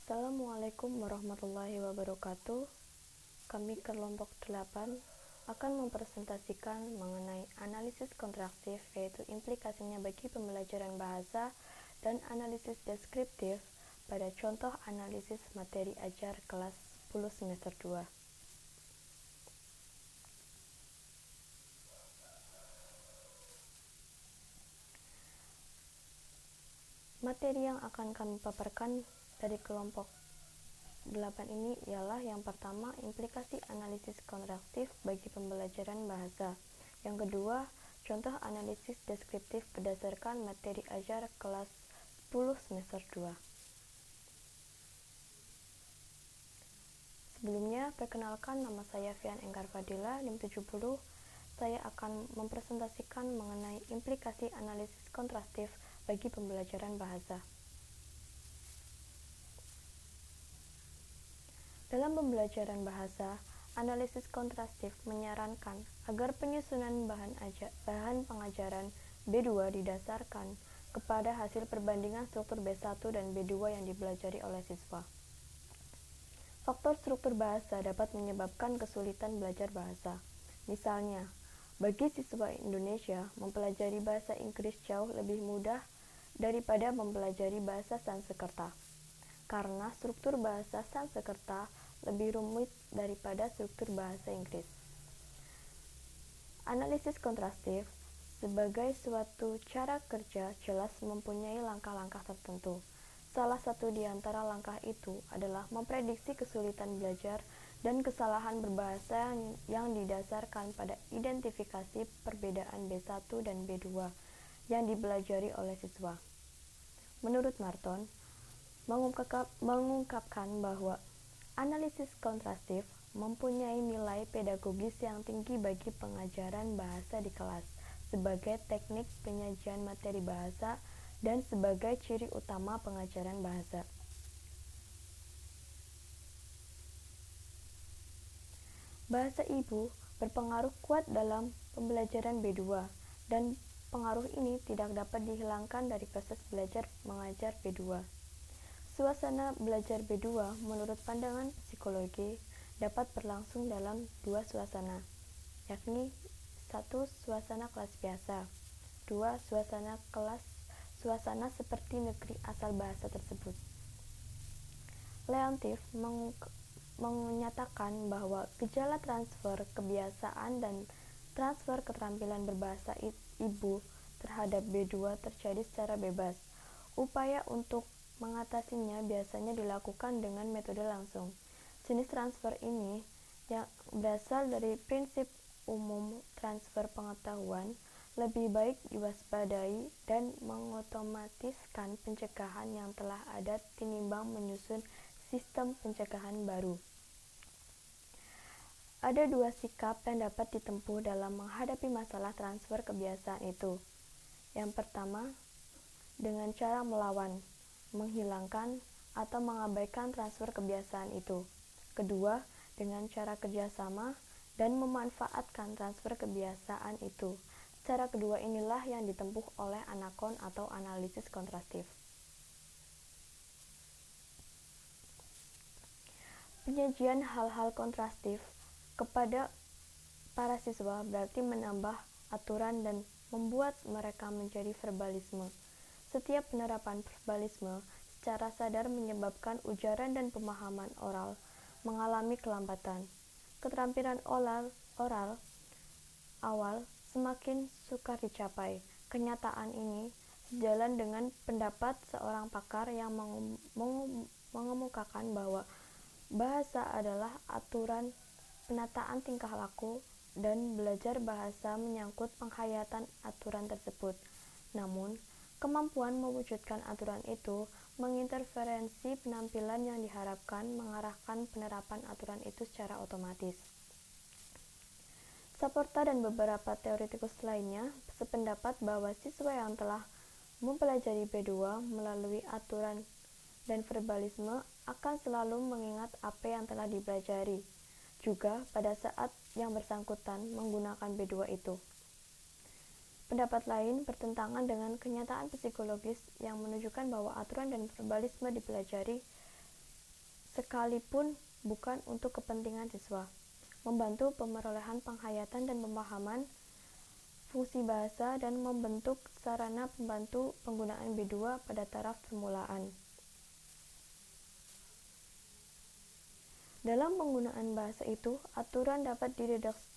Assalamualaikum warahmatullahi wabarakatuh. Kami kelompok 8 akan mempresentasikan mengenai analisis kontraktif, yaitu implikasinya bagi pembelajaran bahasa, dan analisis deskriptif pada contoh analisis materi ajar kelas 10 semester 2. Materi yang akan kami paparkan dari kelompok 8 ini ialah yang pertama, implikasi analisis kontraktif bagi pembelajaran bahasa. Yang kedua, contoh analisis deskriptif berdasarkan materi ajar kelas 10 semester 2. Sebelumnya, perkenalkan, nama saya Fian Enggar Fadila, NIM 70. Saya akan mempresentasikan mengenai implikasi analisis kontraktif bagi pembelajaran bahasa. Dalam pembelajaran bahasa, analisis kontrastif menyarankan agar penyusunan bahan pengajaran B2 didasarkan kepada hasil perbandingan struktur B1 dan B2 yang dipelajari oleh siswa. Faktor struktur bahasa dapat menyebabkan kesulitan belajar bahasa. Misalnya, bagi siswa Indonesia, mempelajari bahasa Inggris jauh lebih mudah daripada mempelajari bahasa Sanskerta, karena struktur bahasa Sanskerta lebih rumit daripada struktur bahasa Inggris. Analisis kontrastif sebagai suatu cara kerja jelas mempunyai langkah-langkah tertentu. Salah satu di antara langkah itu adalah memprediksi kesulitan belajar dan kesalahan berbahasa yang didasarkan pada identifikasi perbedaan B1 dan B2 yang dipelajari oleh siswa. Menurut Marton, mengungkapkan bahwa analisis kontrastif mempunyai nilai pedagogis yang tinggi bagi pengajaran bahasa di kelas, sebagai teknik penyajian materi bahasa dan sebagai ciri utama pengajaran bahasa. Bahasa ibu berpengaruh kuat dalam pembelajaran B2, dan pengaruh ini tidak dapat dihilangkan dari proses belajar mengajar B2. Suasana belajar B2 menurut pandangan psikologi dapat berlangsung dalam dua suasana, yakni 1. Suasana kelas biasa, 2. Suasana seperti negeri asal bahasa tersebut. Leontief menyatakan bahwa gejala transfer kebiasaan dan transfer keterampilan berbahasa ibu terhadap B2 terjadi secara bebas. Upaya untuk mengatasinya biasanya dilakukan dengan metode langsung. Jenis transfer ini yang berasal dari prinsip umum transfer pengetahuan lebih baik diwaspadai dan mengotomatiskan pencegahan yang telah ada tinimbang menyusun sistem pencegahan baru. Ada dua sikap yang dapat ditempuh dalam menghadapi masalah transfer kebiasaan itu. Yang pertama, dengan cara melawan, menghilangkan, atau mengabaikan transfer kebiasaan itu. Kedua, dengan cara kerjasama dan memanfaatkan transfer kebiasaan itu. Cara kedua inilah yang ditempuh oleh anakon atau analisis kontrastif. Penyajian hal-hal kontrastif kepada para siswa berarti menambah aturan dan membuat mereka menjadi verbalisme. Setiap penerapan verbalisme secara sadar menyebabkan ujaran dan pemahaman oral mengalami kelambatan. Keterampilan oral awal semakin sukar dicapai. Kenyataan ini sejalan dengan pendapat seorang pakar yang mengemukakan bahwa bahasa adalah aturan penataan tingkah laku, dan belajar bahasa menyangkut penghayatan aturan tersebut. Namun, kemampuan mewujudkan aturan itu menginterferensi penampilan yang diharapkan mengarahkan penerapan aturan itu secara otomatis. Saporta dan beberapa teoretikus lainnya sependapat bahwa siswa yang telah mempelajari B2 melalui aturan dan verbalisme akan selalu mengingat apa yang telah dipelajari, juga pada saat yang bersangkutan menggunakan B2 itu. Pendapat lain bertentangan dengan kenyataan psikologis yang menunjukkan bahwa aturan dan verbalisme dipelajari sekalipun bukan untuk kepentingan siswa, membantu pemerolehan penghayatan dan pemahaman fungsi bahasa, dan membentuk sarana pembantu penggunaan B2 pada taraf permulaan. Dalam penggunaan bahasa itu, aturan dapat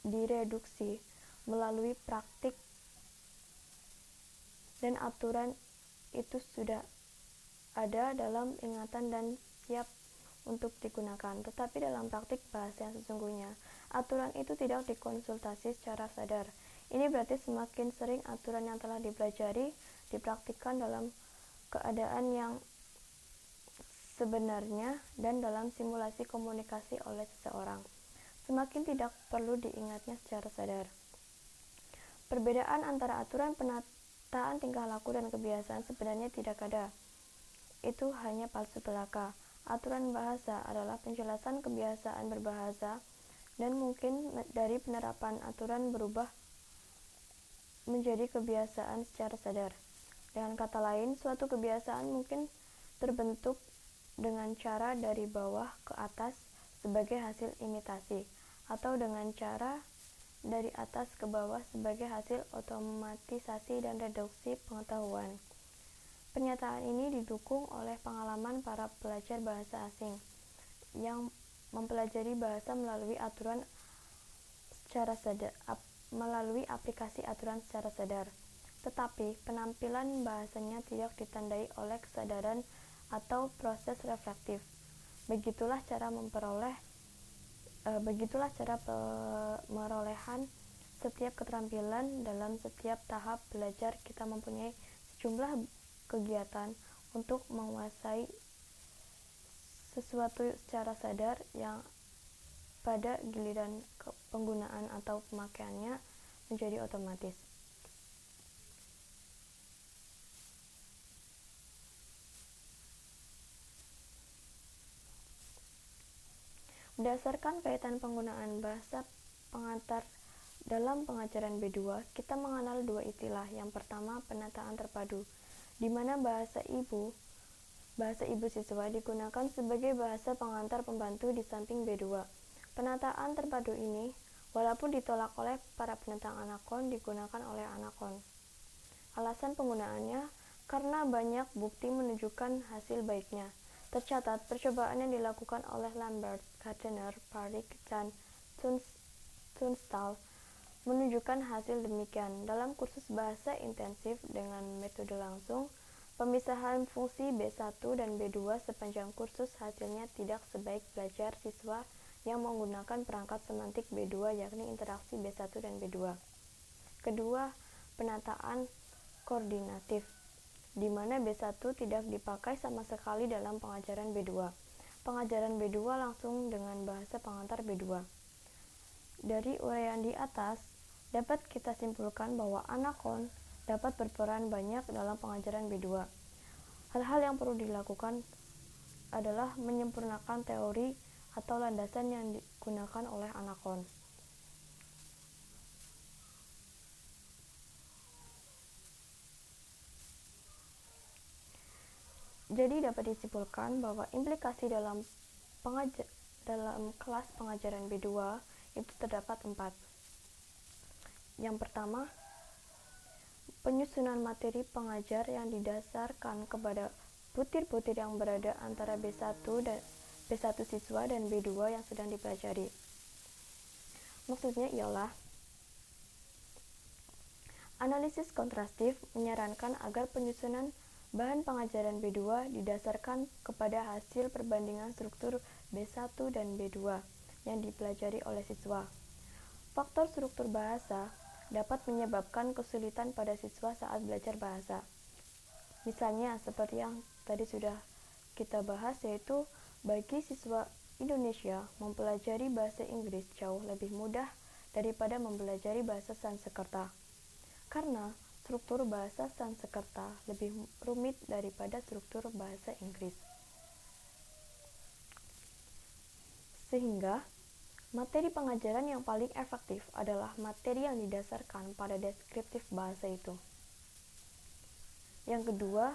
direduksi melalui praktik, dan aturan itu sudah ada dalam ingatan dan siap untuk digunakan. Tetapi dalam praktik bahasa yang sesungguhnya, aturan itu tidak dikonsultasi secara sadar. Ini berarti semakin sering aturan yang telah dipelajari dipraktikkan dalam keadaan yang sebenarnya dan dalam simulasi komunikasi oleh seseorang, semakin tidak perlu diingatnya secara sadar. Perbedaan antara aturan penataan tingkah laku dan kebiasaan sebenarnya tidak ada. Itu hanya palsu belaka. Aturan bahasa adalah penjelasan kebiasaan berbahasa, dan mungkin dari penerapan aturan berubah menjadi kebiasaan secara sadar. Dengan kata lain, suatu kebiasaan mungkin terbentuk dengan cara dari bawah ke atas sebagai hasil imitasi, atau dengan cara dari atas ke bawah sebagai hasil otomatisasi dan reduksi pengetahuan. Pernyataan ini didukung oleh pengalaman para pelajar bahasa asing yang mempelajari bahasa melalui aturan secara sadar, melalui aplikasi aturan secara sadar, tetapi penampilan bahasanya tidak ditandai oleh kesadaran atau proses reflektif. Begitulah cara pemerolehan setiap keterampilan. Dalam setiap tahap belajar kita mempunyai sejumlah kegiatan untuk menguasai sesuatu secara sadar yang pada giliran penggunaan atau pemakaiannya menjadi otomatis. Berdasarkan kaitan penggunaan bahasa pengantar dalam pengajaran B2, kita mengenal dua istilah. Yang pertama, penataan terpadu, di mana bahasa ibu siswa digunakan sebagai bahasa pengantar pembantu di samping B2. Penataan terpadu ini, walaupun ditolak oleh para penentang Anakon, digunakan oleh Anakon. Alasan penggunaannya karena banyak bukti menunjukkan hasil baiknya. Tercatat, percobaan yang dilakukan oleh Lambert, Gardner, Parikh, dan Tunstall menunjukkan hasil demikian. Dalam kursus bahasa intensif dengan metode langsung, pemisahan fungsi B1 dan B2 sepanjang kursus hasilnya tidak sebaik belajar siswa yang menggunakan perangkat semantik B2, yakni interaksi B1 dan B2. Kedua, penataan koordinatif, di mana B1 tidak dipakai sama sekali dalam pengajaran B2. Pengajaran B2 langsung dengan bahasa pengantar B2. Dari uraian di atas, dapat kita simpulkan bahwa Anakon dapat berperan banyak dalam pengajaran B2. Hal-hal yang perlu dilakukan adalah menyempurnakan teori atau landasan yang digunakan oleh Anakon. Jadi dapat disimpulkan bahwa implikasi dalam kelas pengajaran B2 itu terdapat 4. Yang pertama, penyusunan materi pengajar yang didasarkan kepada butir-butir yang berada antara B1 siswa dan B2 yang sedang dipelajari. Maksudnya ialah analisis kontrastif menyarankan agar penyusunan bahan pengajaran B2 didasarkan kepada hasil perbandingan struktur B1 dan B2 yang dipelajari oleh siswa. Faktor struktur bahasa dapat menyebabkan kesulitan pada siswa saat belajar bahasa. Misalnya, seperti yang tadi sudah kita bahas, yaitu bagi siswa Indonesia mempelajari bahasa Inggris jauh lebih mudah daripada mempelajari bahasa Sanskerta, karena struktur bahasa Sanskerta lebih rumit daripada struktur bahasa Inggris. Sehingga, materi pengajaran yang paling efektif adalah materi yang didasarkan pada deskriptif bahasa itu. Yang kedua,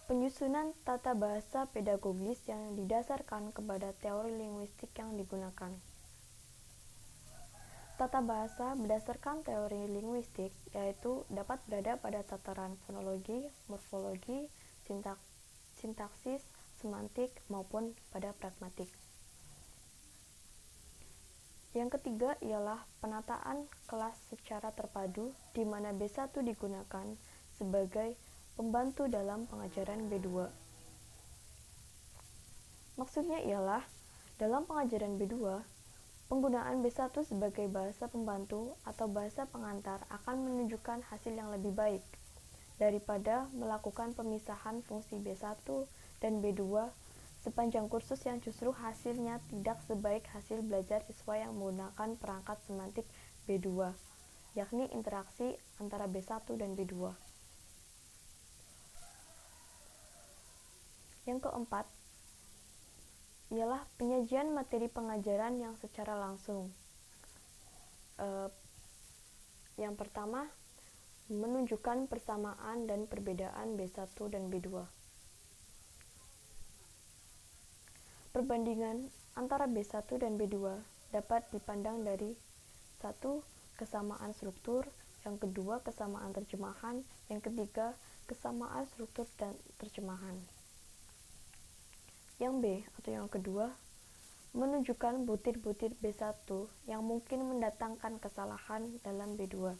Penyusunan tata bahasa pedagogis yang didasarkan kepada teori linguistik yang digunakan. Tata bahasa berdasarkan teori linguistik yaitu dapat berada pada tataran fonologi, morfologi, sintaksis, semantik, maupun pada pragmatik. Yang ketiga ialah penataan kelas secara terpadu di mana B1 digunakan sebagai pembantu dalam pengajaran B2. Maksudnya ialah dalam pengajaran B2, penggunaan B1 sebagai bahasa pembantu atau bahasa pengantar akan menunjukkan hasil yang lebih baik daripada melakukan pemisahan fungsi B1 dan B2 sepanjang kursus yang justru hasilnya tidak sebaik hasil belajar siswa yang menggunakan perangkat semantik B2, yakni interaksi antara B1 dan B2. Yang keempat ialah penyajian materi pengajaran yang secara langsung. Yang pertama, menunjukkan persamaan dan perbedaan B1 dan B2. Perbandingan antara B1 dan B2 dapat dipandang dari 1. Kesamaan struktur, yang kedua kesamaan terjemahan, yang ketiga kesamaan struktur dan terjemahan. Yang B atau yang kedua, menunjukkan butir-butir B1 yang mungkin mendatangkan kesalahan dalam B2.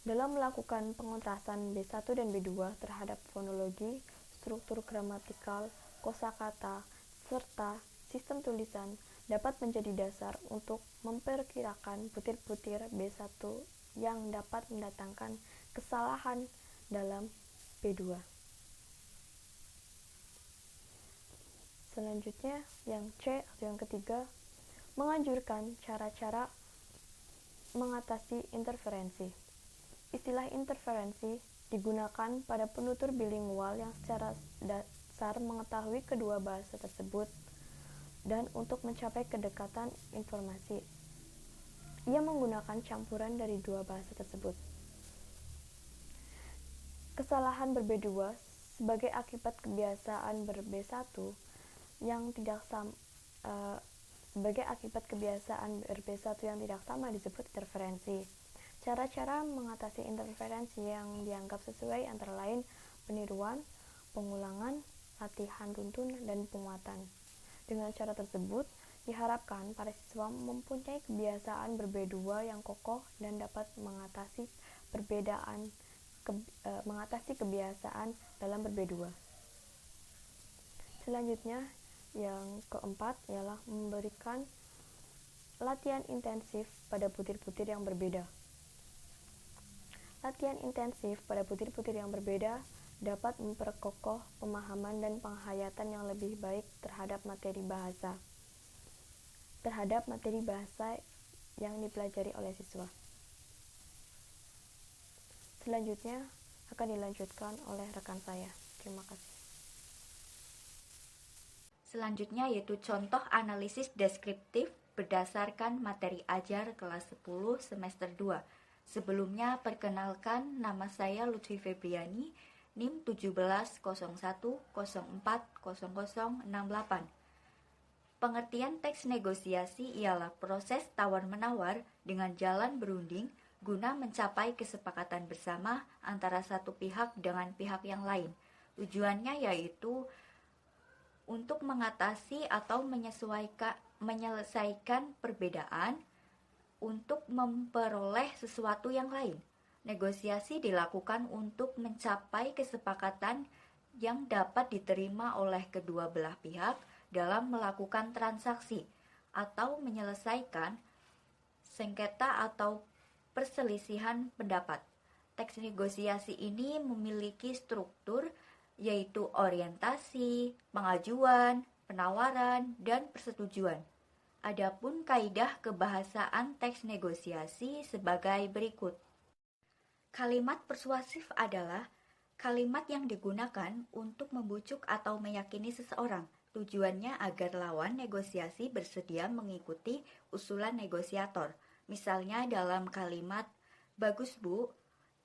Dalam melakukan pengontrasan B1 dan B2 terhadap fonologi, struktur gramatikal, kosakata, serta sistem tulisan dapat menjadi dasar untuk memperkirakan butir-butir B1 yang dapat mendatangkan kesalahan dalam B2. Selanjutnya, yang C atau yang ketiga, menganjurkan cara-cara mengatasi interferensi. Istilah interferensi digunakan pada penutur bilingual yang secara dasar mengetahui kedua bahasa tersebut dan untuk mencapai kedekatan informasi. Ia menggunakan campuran dari dua bahasa tersebut. Kesalahan ber-B2 sebagai akibat kebiasaan ber-B1 yang tidak sama disebut interferensi. Cara-cara mengatasi interferensi yang dianggap sesuai antara lain peniruan, pengulangan, latihan tuntun, dan penguatan. Dengan cara tersebut, diharapkan para siswa mempunyai kebiasaan ber-B2 yang kokoh dan dapat mengatasi kebiasaan dalam ber-B2. Selanjutnya, yang keempat ialah memberikan latihan intensif pada butir-butir yang berbeda. Latihan intensif pada butir-butir yang berbeda dapat memperkokoh pemahaman dan penghayatan yang lebih baik terhadap materi bahasa yang dipelajari oleh siswa. Selanjutnya akan dilanjutkan oleh rekan saya. Terima kasih. Selanjutnya yaitu contoh analisis deskriptif berdasarkan materi ajar kelas 10 semester 2. Sebelumnya perkenalkan, nama saya Lutfi Febriani, NIM 1701040068. Pengertian teks negosiasi ialah proses tawar-menawar dengan jalan berunding guna mencapai kesepakatan bersama antara satu pihak dengan pihak yang lain. Tujuannya yaitu untuk mengatasi atau menyelesaikan perbedaan untuk memperoleh sesuatu yang lain. Negosiasi dilakukan untuk mencapai kesepakatan yang dapat diterima oleh kedua belah pihak dalam melakukan transaksi atau menyelesaikan sengketa atau perselisihan pendapat. Teks negosiasi ini memiliki struktur yaitu orientasi, pengajuan, penawaran, dan persetujuan. Adapun kaidah kebahasaan teks negosiasi sebagai berikut. Kalimat persuasif adalah kalimat yang digunakan untuk membujuk atau meyakini seseorang. Tujuannya agar lawan negosiasi bersedia mengikuti usulan negosiator. Misalnya dalam kalimat, "Bagus Bu,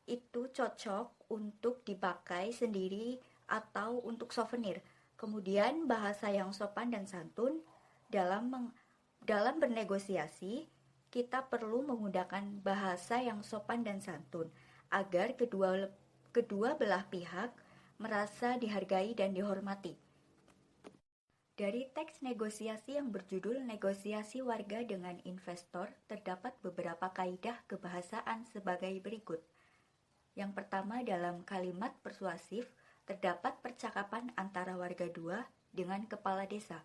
itu cocok untuk dipakai sendiri atau untuk souvenir. Kemudian bahasa yang sopan dan santun dalam bernegosiasi, kita perlu menggunakan bahasa yang sopan dan santun agar kedua belah pihak merasa dihargai dan dihormati. Dari teks negosiasi yang berjudul Negosiasi Warga dengan Investor, terdapat beberapa kaidah kebahasaan sebagai berikut. Yang pertama, dalam kalimat persuasif, terdapat percakapan antara warga dua dengan kepala desa.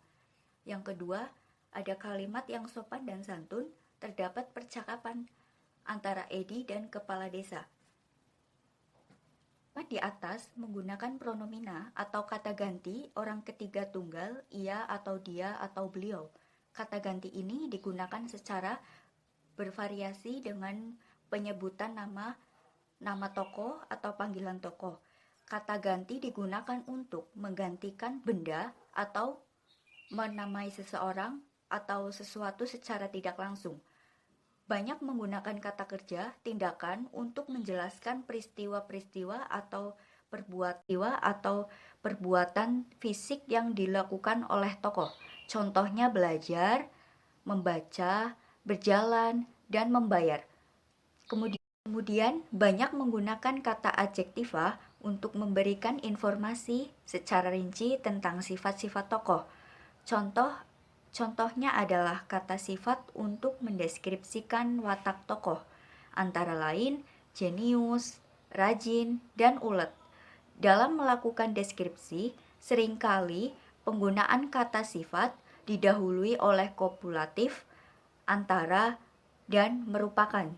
Yang kedua, ada kalimat yang sopan dan santun, terdapat percakapan antara Edi dan kepala desa. Di atas menggunakan pronomina atau kata ganti orang ketiga tunggal, ia atau dia atau beliau. Kata ganti ini digunakan secara bervariasi dengan penyebutan nama tokoh atau panggilan tokoh. Kata ganti digunakan untuk menggantikan benda atau menamai seseorang atau sesuatu secara tidak langsung. Banyak menggunakan kata kerja, tindakan untuk menjelaskan peristiwa-peristiwa atau perbuatan fisik yang dilakukan oleh tokoh. Contohnya belajar, membaca, berjalan, dan membayar. Kemudian banyak menggunakan kata adjektiva untuk memberikan informasi secara rinci tentang sifat-sifat tokoh. Contohnya adalah kata sifat untuk mendeskripsikan watak tokoh, antara lain jenius, rajin, dan ulet. Dalam melakukan deskripsi, seringkali penggunaan kata sifat didahului oleh kopulatif, antara, dan merupakan.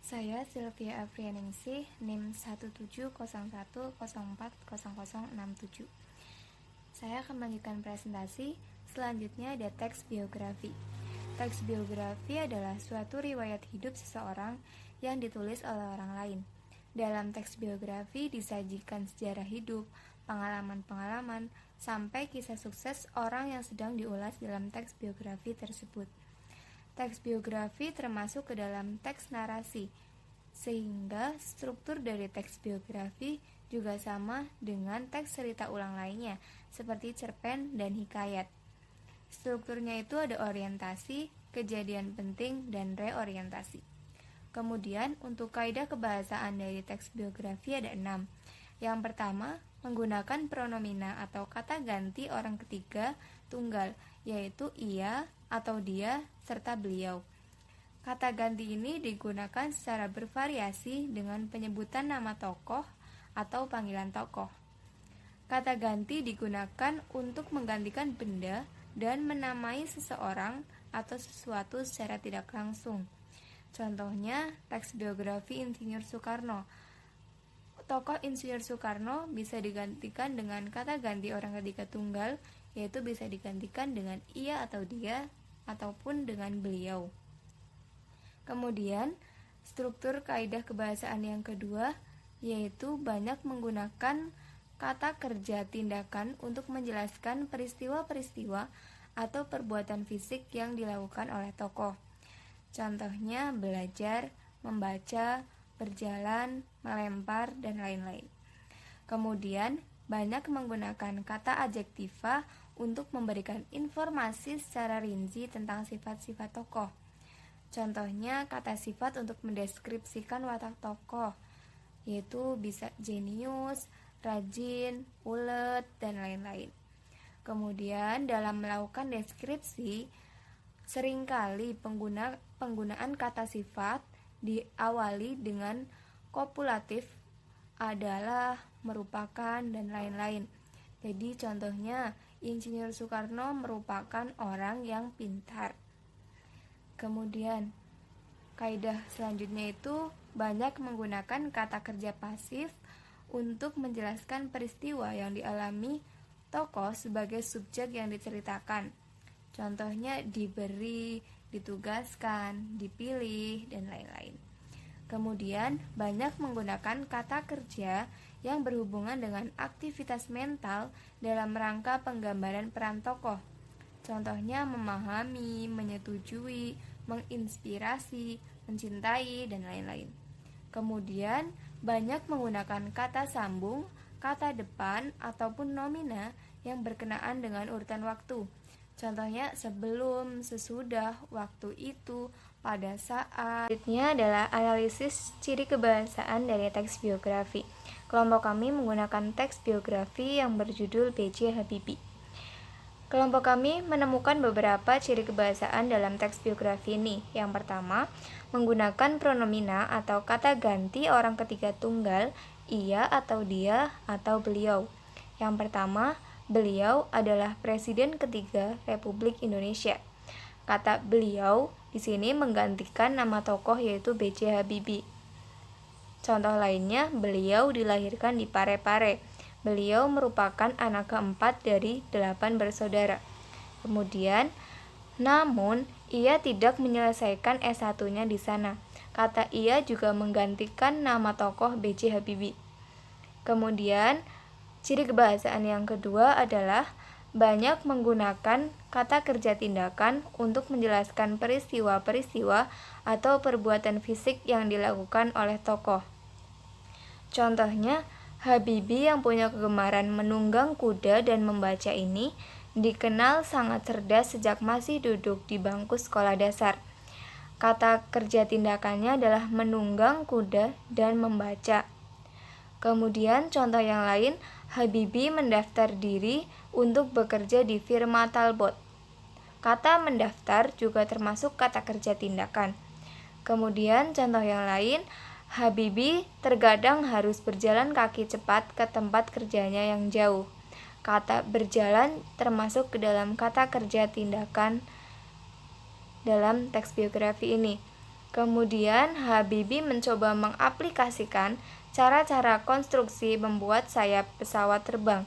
Saya Sylvia Afrianingsih, NIM 1701040067. Saya akan melanjutkan presentasi. Selanjutnya ada teks biografi. Teks biografi adalah suatu riwayat hidup seseorang yang ditulis oleh orang lain. Dalam teks biografi disajikan sejarah hidup, pengalaman-pengalaman, sampai kisah sukses orang yang sedang diulas dalam teks biografi tersebut. Teks biografi termasuk ke dalam teks narasi, sehingga struktur dari teks biografi juga sama dengan teks cerita ulang lainnya, seperti cerpen dan hikayat. Strukturnya itu ada orientasi, kejadian penting, dan reorientasi. Kemudian, untuk kaidah kebahasaan dari teks biografi ada 6. Yang pertama, menggunakan pronomina atau kata ganti orang ketiga tunggal, yaitu ia atau dia serta beliau. Kata ganti ini digunakan secara bervariasi dengan penyebutan nama tokoh atau panggilan tokoh. Kata ganti digunakan untuk menggantikan benda dan menamai seseorang atau sesuatu secara tidak langsung. Contohnya, teks biografi Insinyur Soekarno. Tokoh Insinyur Soekarno bisa digantikan dengan kata ganti orang ketiga tunggal, yaitu bisa digantikan dengan ia atau dia, ataupun dengan beliau. Kemudian, struktur kaidah kebahasaan yang kedua, yaitu banyak menggunakan kata kerja tindakan untuk menjelaskan peristiwa-peristiwa atau perbuatan fisik yang dilakukan oleh tokoh. Contohnya belajar, membaca, berjalan, melempar, dan lain-lain. Kemudian, banyak menggunakan kata adjektiva untuk memberikan informasi secara rinci tentang sifat-sifat tokoh. Contohnya kata sifat untuk mendeskripsikan watak tokoh, yaitu bisa jenius, rajin, ulet, dan lain-lain. Kemudian dalam melakukan deskripsi, seringkali penggunaan kata sifat diawali dengan kopulatif, adalah, merupakan, dan lain-lain. Jadi contohnya, Insinyur Soekarno merupakan orang yang pintar. Kemudian, kaidah selanjutnya itu banyak menggunakan kata kerja pasif untuk menjelaskan peristiwa yang dialami tokoh sebagai subjek yang diceritakan. Contohnya diberi, ditugaskan, dipilih, dan lain-lain. Kemudian, banyak menggunakan kata kerja yang berhubungan dengan aktivitas mental dalam rangka penggambaran peran tokoh. Contohnya memahami, menyetujui, menginspirasi, mencintai, dan lain-lain. Kemudian, banyak menggunakan kata sambung, kata depan, ataupun nomina yang berkenaan dengan urutan waktu. Contohnya sebelum, sesudah, waktu itu, pada saat. Selanjutnya adalah analisis ciri kebahasaan dari teks biografi. Kelompok kami menggunakan teks biografi yang berjudul B.J. Habibie. Kelompok kami menemukan beberapa ciri kebahasaan dalam teks biografi ini. Yang pertama, menggunakan pronomina atau kata ganti orang ketiga tunggal, ia atau dia atau beliau. Yang pertama, beliau adalah Presiden ketiga Republik Indonesia. Kata beliau di sini menggantikan nama tokoh yaitu B.J. Habibie. Contoh lainnya, beliau dilahirkan di Parepare. Beliau merupakan anak keempat dari 8 bersaudara. Kemudian, namun ia tidak menyelesaikan S1-nya di sana. Kata ia juga menggantikan nama tokoh B.J. Habibie. Kemudian, ciri kebahasaan yang kedua adalah banyak menggunakan kata kerja tindakan untuk menjelaskan peristiwa-peristiwa atau perbuatan fisik yang dilakukan oleh tokoh. Contohnya, Habibie yang punya kegemaran menunggang kuda dan membaca ini dikenal sangat cerdas sejak masih duduk di bangku sekolah dasar. Kata kerja tindakannya adalah menunggang kuda dan membaca. Kemudian contoh yang lain, Habibie mendaftar diri untuk bekerja di firma Talbot. Kata mendaftar juga termasuk kata kerja tindakan. Kemudian contoh yang lain, Habibie terkadang harus berjalan kaki cepat ke tempat kerjanya yang jauh. Kata berjalan termasuk ke dalam kata kerja tindakan dalam teks biografi ini. Kemudian Habibie mencoba mengaplikasikan cara-cara konstruksi membuat sayap pesawat terbang.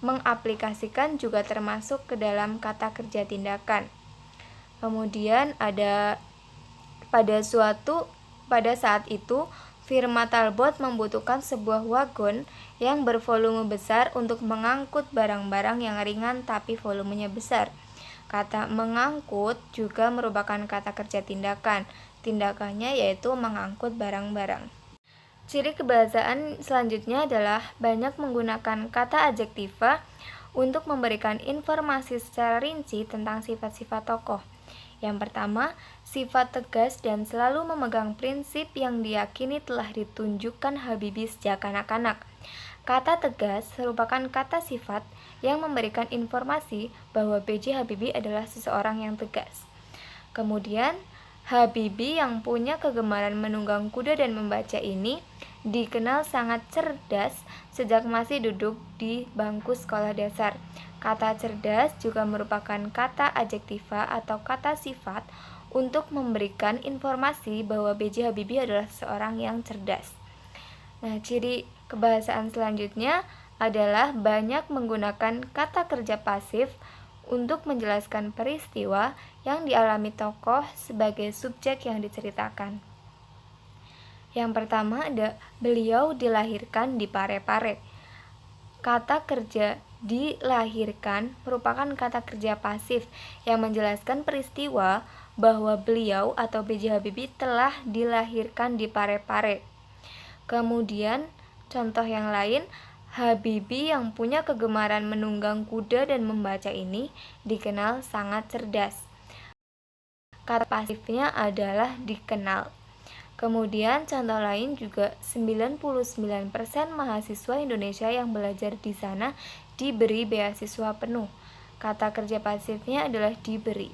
Mengaplikasikan juga termasuk ke dalam kata kerja tindakan. Kemudian ada pada saat itu, firma Talbot membutuhkan sebuah wagon yang bervolume besar untuk mengangkut barang-barang yang ringan tapi volumenya besar. Kata mengangkut juga merupakan kata kerja tindakan. Tindakannya yaitu mengangkut barang-barang. Ciri kebahasaan selanjutnya adalah banyak menggunakan kata adjektiva untuk memberikan informasi secara rinci tentang sifat-sifat tokoh. Yang pertama, sifat tegas dan selalu memegang prinsip yang diyakini telah ditunjukkan Habibie sejak kanak-kanak. Kata tegas merupakan kata sifat yang memberikan informasi bahwa B.J. Habibie adalah seseorang yang tegas. Kemudian, Habibie yang punya kegemaran menunggang kuda dan membaca ini dikenal sangat cerdas sejak masih duduk di bangku sekolah dasar. Kata cerdas juga merupakan kata adjektiva atau kata sifat untuk memberikan informasi bahwa B.J. Habibie adalah seorang yang cerdas. Nah, ciri kebahasaan selanjutnya adalah banyak menggunakan kata kerja pasif untuk menjelaskan peristiwa yang dialami tokoh sebagai subjek yang diceritakan. Yang pertama ada beliau dilahirkan di Parepare. Kata kerja dilahirkan merupakan kata kerja pasif yang menjelaskan peristiwa bahwa beliau atau B.J. Habibie telah dilahirkan di Parepare. Kemudian contoh yang lain, Habibie yang punya kegemaran menunggang kuda dan membaca ini dikenal sangat cerdas. Kata pasifnya adalah dikenal. Kemudian contoh lain juga 99% mahasiswa Indonesia yang belajar di sana diberi beasiswa penuh. Kata kerja pasifnya adalah diberi.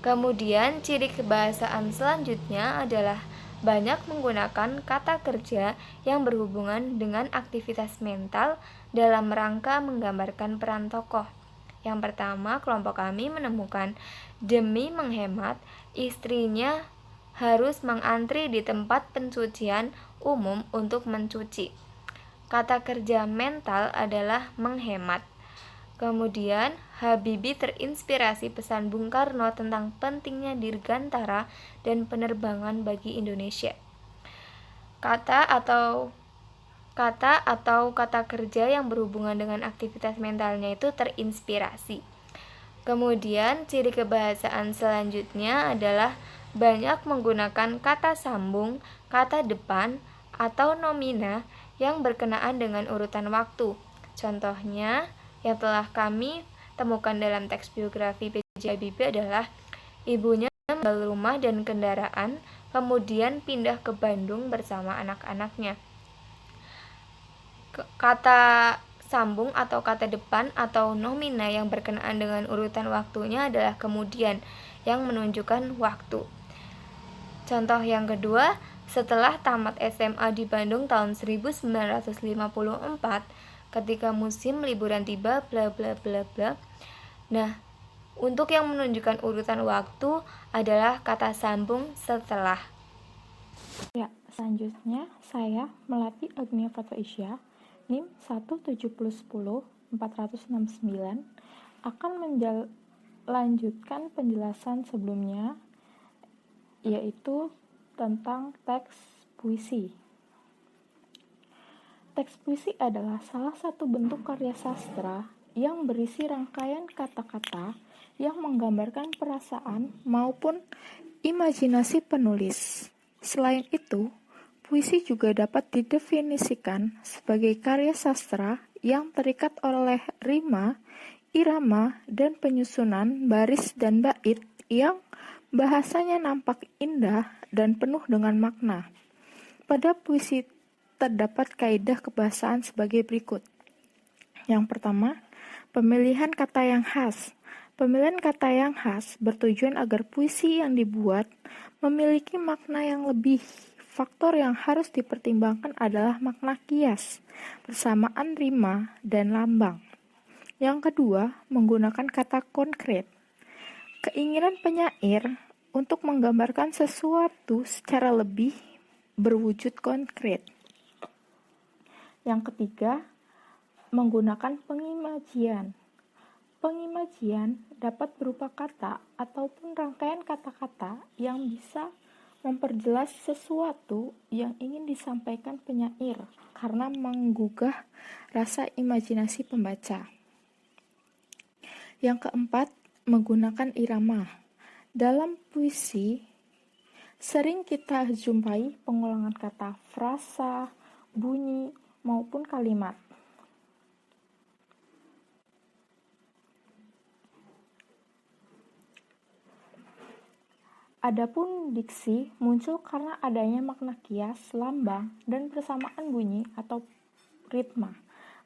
Kemudian ciri kebahasaan selanjutnya adalah banyak menggunakan kata kerja yang berhubungan dengan aktivitas mental dalam rangka menggambarkan peran tokoh. Yang pertama, kelompok kami menemukan demi menghemat, istrinya harus mengantri di tempat pencucian umum untuk mencuci. Kata kerja mental adalah menghemat. Kemudian, Habibie terinspirasi pesan Bung Karno tentang pentingnya dirgantara dan penerbangan bagi Indonesia. Kata atau kata kerja yang berhubungan dengan aktivitas mentalnya itu terinspirasi. Kemudian, ciri kebahasaan selanjutnya adalah banyak menggunakan kata sambung, kata depan, atau nomina yang berkenaan dengan urutan waktu. Contohnya yang telah kami temukan dalam teks biografi B.J. Habibie adalah ibunya menjual rumah dan kendaraan, kemudian pindah ke Bandung bersama anak-anaknya. Kata sambung atau kata depan atau nomina yang berkenaan dengan urutan waktunya adalah kemudian, yang menunjukkan waktu. Contoh yang kedua, setelah tamat SMA di Bandung tahun 1954, ketika musim liburan tiba, bla bla bla bla. Nah, untuk yang menunjukkan urutan waktu adalah kata sambung setelah. Ya, selanjutnya saya Melati Agnia Fatwaisya, NIM 17010-469 akan melanjutkan penjelasan sebelumnya, yaitu tentang teks puisi. Teks puisi adalah salah satu bentuk karya sastra yang berisi rangkaian kata-kata yang menggambarkan perasaan maupun imajinasi penulis. Selain itu, puisi juga dapat didefinisikan sebagai karya sastra yang terikat oleh rima, irama, dan penyusunan baris dan bait yang bahasanya nampak indah dan penuh dengan makna. Pada puisi terdapat kaidah kebahasaan sebagai berikut. Yang pertama, pemilihan kata yang khas. Pemilihan kata yang khas bertujuan agar puisi yang dibuat memiliki makna yang lebih. Faktor yang harus dipertimbangkan adalah makna kias, persamaan rima, dan lambang. Yang kedua, menggunakan kata konkret. Keinginan penyair untuk menggambarkan sesuatu secara lebih berwujud konkret. Yang ketiga, menggunakan pengimajian. Pengimajian dapat berupa kata ataupun rangkaian kata-kata yang bisa memperjelas sesuatu yang ingin disampaikan penyair karena menggugah rasa imajinasi pembaca. Yang keempat, menggunakan irama. Dalam puisi, sering kita jumpai pengulangan kata frasa, bunyi, maupun kalimat. Adapun diksi muncul karena adanya makna kias, lambang, dan persamaan bunyi atau ritma.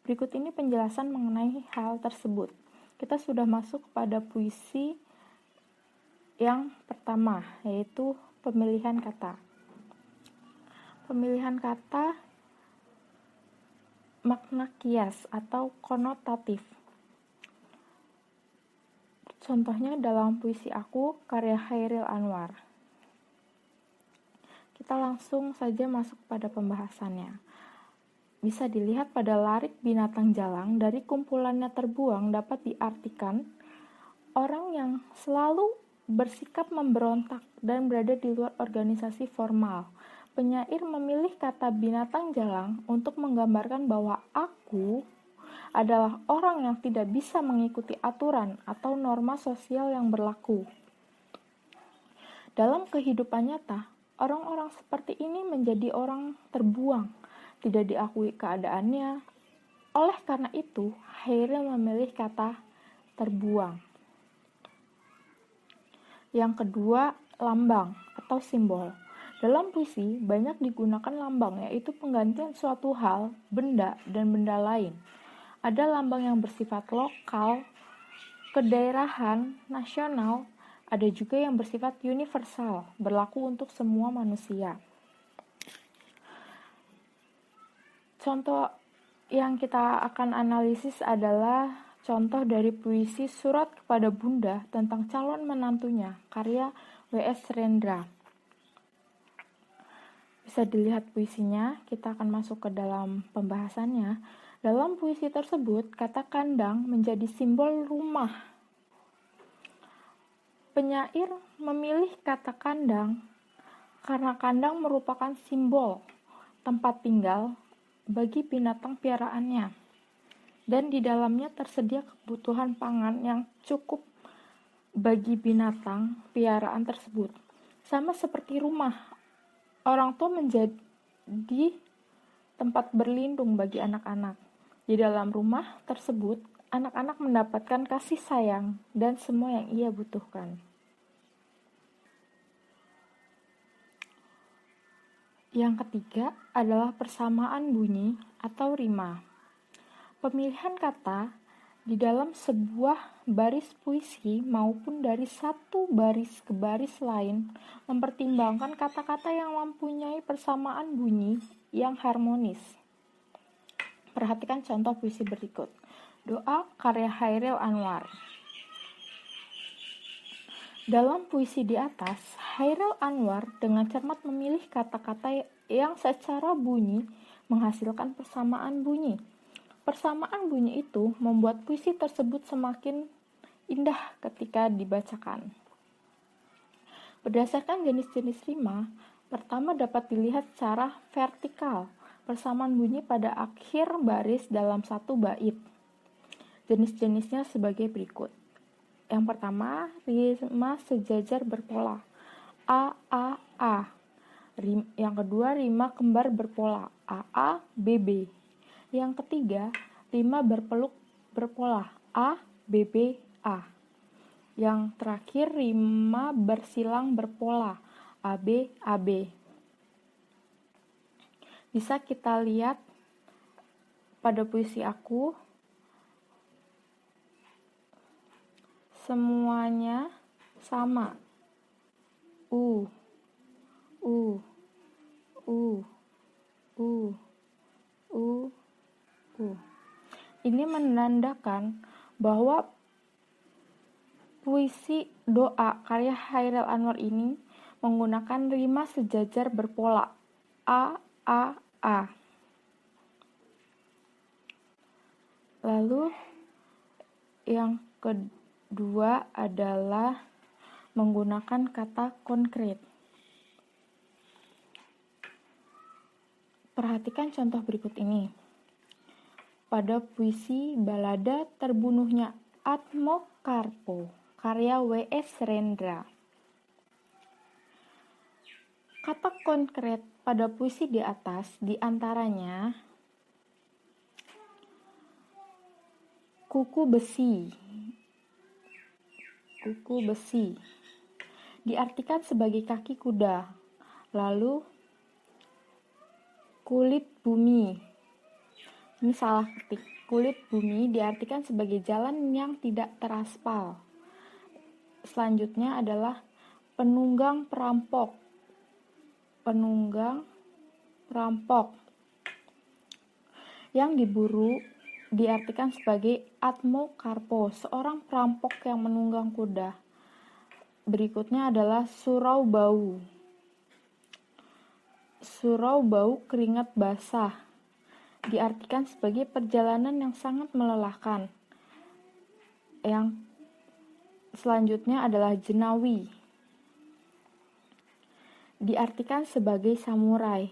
Berikut ini penjelasan mengenai hal tersebut. Kita sudah masuk pada puisi yang pertama, yaitu pemilihan kata. Pemilihan kata makna kias atau konotatif. Contohnya dalam puisi aku, karya Chairil Anwar. Kita langsung saja masuk pada pembahasannya. Bisa dilihat pada larik binatang jalang, dari kumpulannya terbuang dapat diartikan orang yang selalu bersikap memberontak dan berada di luar organisasi formal. Penyair memilih kata binatang jalang untuk menggambarkan bahwa aku adalah orang yang tidak bisa mengikuti aturan atau norma sosial yang berlaku. Dalam kehidupan nyata, orang-orang seperti ini menjadi orang terbuang, tidak diakui keadaannya. Oleh karena itu, Chairil memilih kata terbuang. Yang kedua, lambang atau simbol. Dalam puisi, banyak digunakan lambang, yaitu penggantian suatu hal, benda, dan benda lain. Ada lambang yang bersifat lokal, kedaerahan, nasional, ada juga yang bersifat universal, berlaku untuk semua manusia. Contoh yang kita akan analisis adalah contoh dari puisi Surat kepada Bunda tentang calon menantunya, karya W.S. Rendra. Bisa dilihat puisinya, kita akan masuk ke dalam pembahasannya. Dalam puisi tersebut, kata kandang menjadi simbol rumah. Penyair memilih kata kandang karena kandang merupakan simbol tempat tinggal bagi binatang piaraannya, dan di dalamnya tersedia kebutuhan pangan yang cukup bagi binatang piaraan tersebut. Sama seperti rumah, orang tua menjadi tempat berlindung bagi anak-anak. Di dalam rumah tersebut, anak-anak mendapatkan kasih sayang dan semua yang ia butuhkan. Yang ketiga adalah persamaan bunyi atau rima. Pemilihan kata di dalam sebuah baris puisi maupun dari satu baris ke baris lain mempertimbangkan kata-kata yang mempunyai persamaan bunyi yang harmonis. Perhatikan contoh puisi berikut. Doa karya Chairil Anwar. Dalam puisi di atas, Chairil Anwar dengan cermat memilih kata-kata yang secara bunyi menghasilkan persamaan bunyi. Persamaan bunyi itu membuat puisi tersebut semakin indah ketika dibacakan. Berdasarkan jenis-jenis rima, pertama dapat dilihat secara vertikal, persamaan bunyi pada akhir baris dalam satu bait. Jenis-jenisnya sebagai berikut. Yang pertama, rima sejajar berpola. A, A, A. Yang kedua, rima kembar berpola. A, A, B, B. Yang ketiga, rima berpeluk berpola. A, B, B, A. Yang terakhir, rima bersilang berpola. A, B, A, B. Bisa kita lihat pada puisi aku, semuanya sama. U, U, U, U, U, U. Ini menandakan bahwa puisi doa karya Chairil Anwar ini menggunakan rima sejajar berpola. A, A, A. Lalu yang kedua adalah menggunakan kata konkret. Perhatikan contoh berikut ini. Pada puisi balada terbunuhnya Atmokarpo, karya W.S. Rendra. Kata konkret pada puisi di atas diantaranya kuku besi. Kuku besi diartikan sebagai kaki kuda. Lalu kulit bumi. Ini salah ketik. Kulit bumi diartikan sebagai jalan yang tidak teraspal. Selanjutnya adalah penunggang perampok. Penunggang perampok yang diburu diartikan sebagai Atmokarpo, seorang perampok yang menunggang kuda. Berikutnya adalah surau bau. Surau bau keringat basah diartikan sebagai perjalanan yang sangat melelahkan. Yang selanjutnya adalah jenawi. Diartikan sebagai samurai.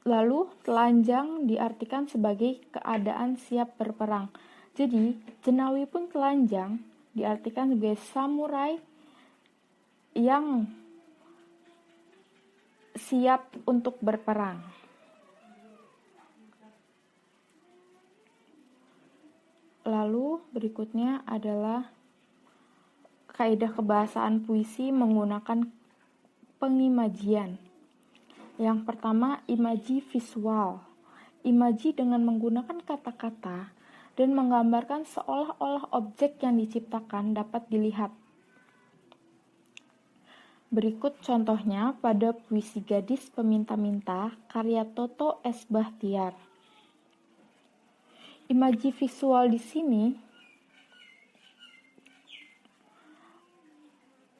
Lalu telanjang diartikan sebagai keadaan siap berperang. Jadi, jenawi pun telanjang diartikan sebagai samurai yang siap untuk berperang. Lalu berikutnya adalah kaidah kebahasaan puisi menggunakan pengimajian. Yang pertama, imaji visual. Imaji dengan menggunakan kata-kata dan menggambarkan seolah-olah objek yang diciptakan dapat dilihat. Berikut contohnya pada puisi Gadis Peminta-Minta karya Toto S. Bahtiar. Imaji visual di sini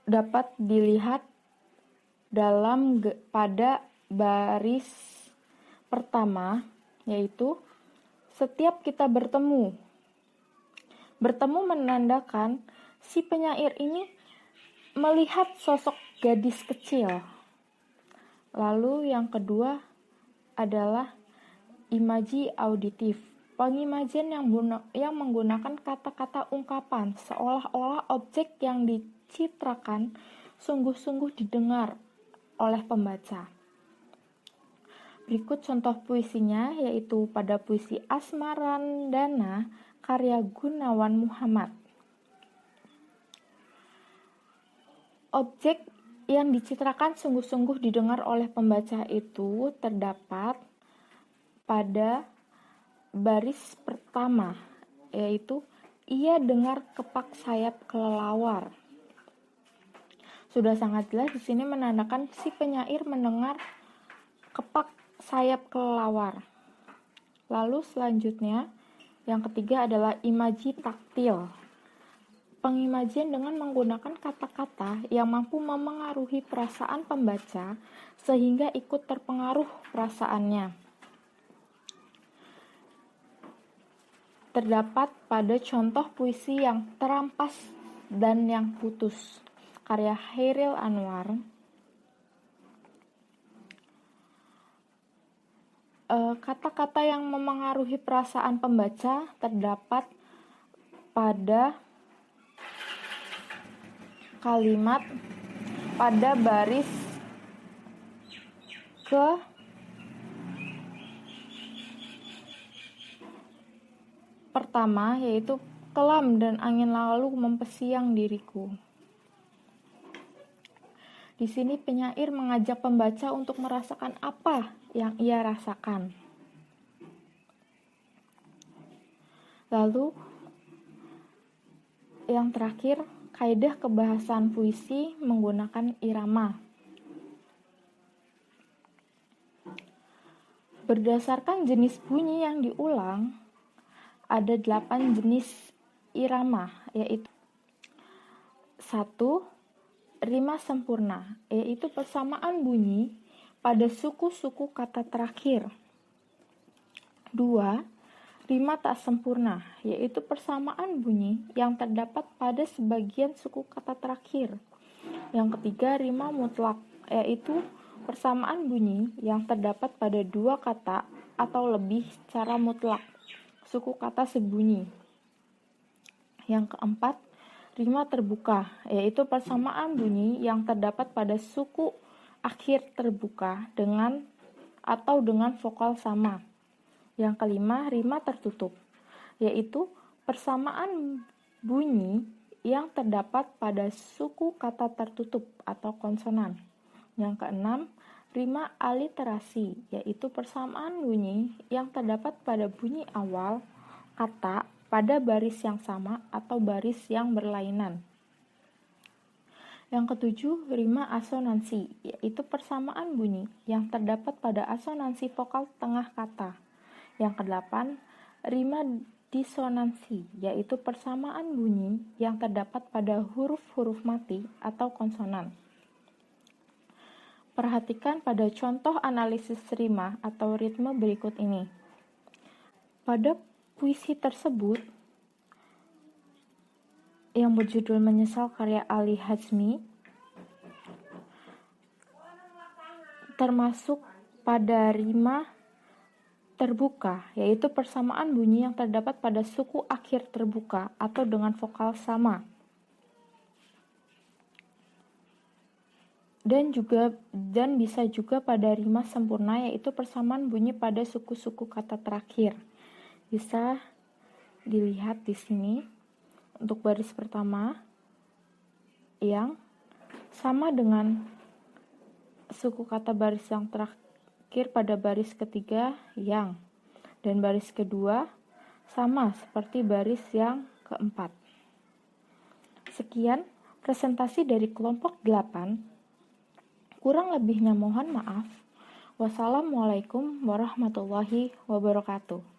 dapat dilihat pada baris pertama, yaitu setiap kita bertemu. Bertemu menandakan si penyair ini melihat sosok gadis kecil. Lalu yang kedua adalah imaji auditif. Pengimajian yang menggunakan kata-kata ungkapan seolah-olah objek yang dicitrakan sungguh-sungguh didengar oleh pembaca. Berikut contoh puisinya, yaitu pada puisi Asmarandana karya Gunawan Muhammad. Objek yang dicitrakan sungguh-sungguh didengar oleh pembaca itu terdapat pada baris pertama, yaitu ia dengar kepak sayap kelelawar. Sudah sangat jelas di sini menandakan si penyair mendengar kepak sayap kelelawar. Lalu selanjutnya, yang ketiga adalah imaji taktil. Pengimajian dengan menggunakan kata-kata yang mampu memengaruhi perasaan pembaca sehingga ikut terpengaruh perasaannya. Terdapat pada contoh puisi yang terampas dan yang putus, karya Chairil Anwar. Kata-kata yang memengaruhi perasaan pembaca terdapat pada kalimat pada baris ke pertama, yaitu kelam dan angin lalu mempesiang diriku. Di sini penyair mengajak pembaca untuk merasakan apa yang ia rasakan. Lalu yang terakhir, kaidah kebahasaan puisi menggunakan irama. Berdasarkan jenis bunyi yang diulang, ada 8 jenis irama, yaitu 1. Rima sempurna, yaitu persamaan bunyi pada suku-suku kata terakhir. 2. Rima tak sempurna, yaitu persamaan bunyi yang terdapat pada sebagian suku kata terakhir. Yang ketiga, rima mutlak, yaitu persamaan bunyi yang terdapat pada 2 kata atau lebih secara mutlak, suku kata sebunyi. Yang keempat, rima terbuka, yaitu persamaan bunyi yang terdapat pada suku akhir terbuka dengan atau dengan vokal sama. Yang kelima, rima tertutup, yaitu persamaan bunyi yang terdapat pada suku kata tertutup atau konsonan. Yang keenam, rima aliterasi, yaitu persamaan bunyi yang terdapat pada bunyi awal kata pada baris yang sama atau baris yang berlainan. Yang ketujuh, rima asonansi, yaitu persamaan bunyi yang terdapat pada asonansi vokal tengah kata. Yang kedelapan, rima disonansi, yaitu persamaan bunyi yang terdapat pada huruf-huruf mati atau konsonan. Perhatikan pada contoh analisis rima atau ritme berikut ini. Pada puisi tersebut, yang berjudul Menyesal karya Ali Hazmi, termasuk pada rima terbuka, yaitu persamaan bunyi yang terdapat pada suku akhir terbuka atau dengan vokal sama. Dan bisa juga pada rima sempurna, yaitu persamaan bunyi pada suku-suku kata terakhir. Bisa dilihat di sini untuk baris pertama yang sama dengan suku kata baris yang terakhir pada baris ketiga yang, dan baris kedua sama seperti baris yang keempat. Sekian presentasi dari kelompok 8. Kurang lebihnya mohon maaf. Wassalamualaikum warahmatullahi wabarakatuh.